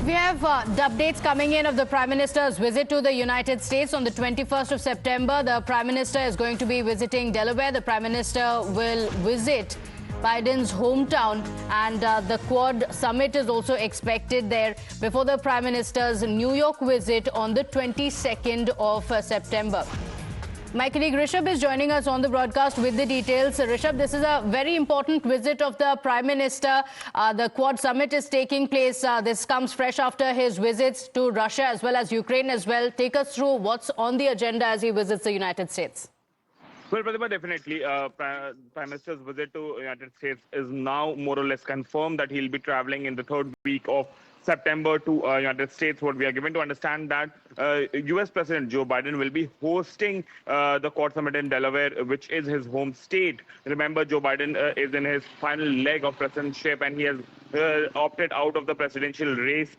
We have the updates coming in of the Prime Minister's visit to the United States on the 21st of September. The Prime Minister is going to be visiting Delaware. The Prime Minister will visit Biden's hometown, and the Quad summit is also expected there before the Prime Minister's New York visit on the 22nd of September. My colleague Rishabh is joining us on the broadcast with the details. Rishabh, this is a very important visit of the Prime Minister. The Quad summit is taking place. This comes fresh after his visits to Russia as well as Ukraine as well. Take us through what's on the agenda as he visits the United States. Well, Pratibha, definitely. Prime Minister's visit to United States is now more or less confirmed that he'll be traveling in the third week of September to United States. What we are given to understand that U.S. President Joe Biden will be hosting the Quad Summit in Delaware, which is his home state. Remember, Joe Biden is in his final leg of presidentship, and he has opted out of the presidential race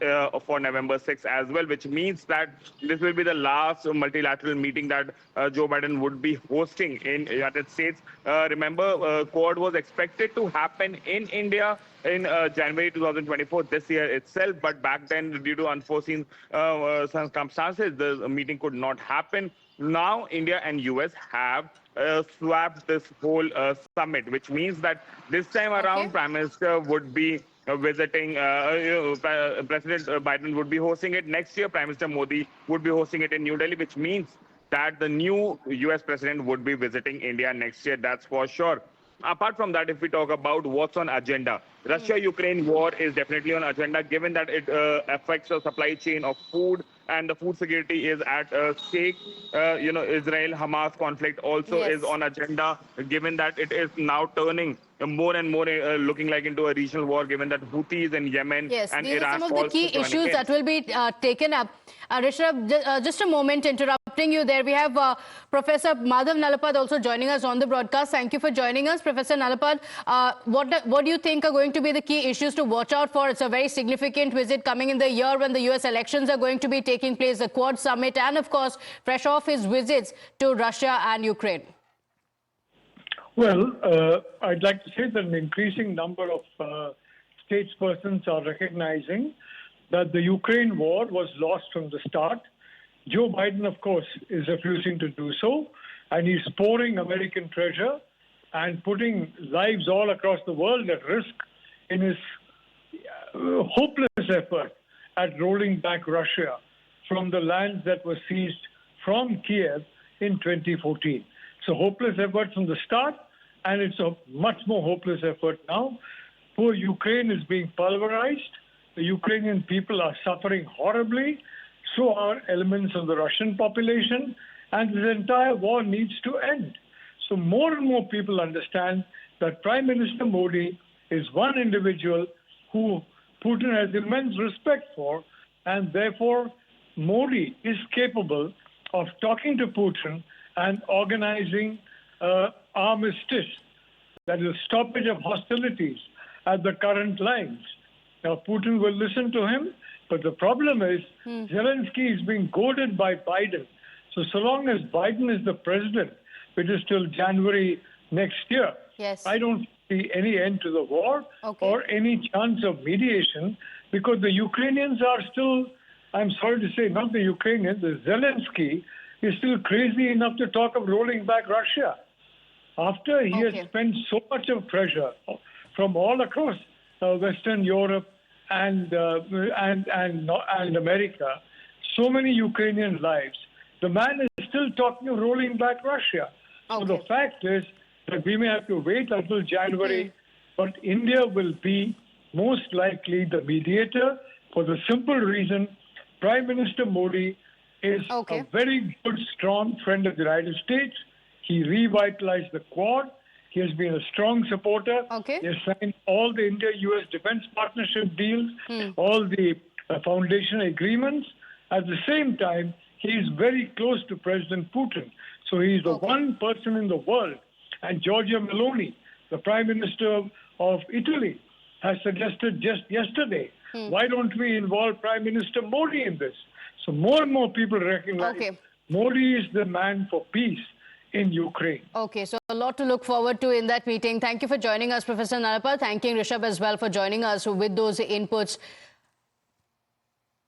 for November 6th as well, which means that this will be the last multilateral meeting that Joe Biden would be hosting in United States. Remember, Quad was expected to happen in India in January 2024, this year itself, but back then, due to unforeseen circumstances, the meeting could not happen. Now, India and US have swapped this whole summit, which means that this time around, Prime Minister would be visiting, President Biden would be hosting it. Next year, Prime Minister Modi would be hosting it in New Delhi, which means that the new US president would be visiting India next year, that's for sure. Apart from that, if we talk about what's on agenda, Russia-Ukraine war is definitely on agenda, given that it affects the supply chain of food, and the food security is at stake. Israel-Hamas conflict also is on agenda, given that it is now turning more and more looking like into a regional war, given that Houthis in Yemen and these Iraq are some of the key issues that will be taken up. Rishabh, just a moment, interrupting you there. We have Professor Madhav Nalapad also joining us on the broadcast. Thank you for joining us, Professor Nalapad. What do you think are going to be the key issues to watch out for? It's a very significant visit coming in the year when the U.S. elections are going to be taking place, the Quad summit, and of course, fresh off his visits to Russia and Ukraine. Well, I'd like to say that an increasing number of statespersons are recognizing that the Ukraine war was lost from the start. Joe Biden, of course, is refusing to do so, and he's pouring American treasure and putting lives all across the world at risk in his hopeless effort at rolling back Russia from the lands that were seized from Kiev in 2014. So hopeless effort from the start, and it's a much more hopeless effort now. Poor Ukraine is being pulverized. The Ukrainian people are suffering horribly. So are elements of the Russian population. And this entire war needs to end. So more and more people understand that Prime Minister Modi is one individual who Putin has immense respect for. And therefore, Modi is capable of talking to Putin and organizing armistice, that is, stoppage of hostilities at the current lines. Now, Putin will listen to him, but the problem is Zelensky is being goaded by Biden. So long as Biden is the president, which is till January next year, I don't see any end to the war or any chance of mediation, because the Ukrainians are still, I'm sorry to say, not the Ukrainians, the Zelensky is still crazy enough to talk of rolling back Russia. After he has spent so much of pressure from all across Western Europe and America, so many Ukrainian lives, the man is still talking of rolling back Russia. So the fact is that we may have to wait until January, but India will be most likely the mediator for the simple reason Prime Minister Modi is a very good, strong friend of the United States. He revitalized the Quad. He has been a strong supporter. He has signed all the India-US defense partnership deals, all the foundation agreements. At the same time, he is very close to President Putin. So he is the one person in the world. And Giorgia Meloni, the Prime Minister of Italy, has suggested just yesterday, why don't we involve Prime Minister Modi in this? So more and more people recognize Modi is the man for peace in Ukraine. So a lot to look forward to in that meeting. Thank you for joining us, Professor Nalapad. Thanking Rishabh as well for joining us with those inputs.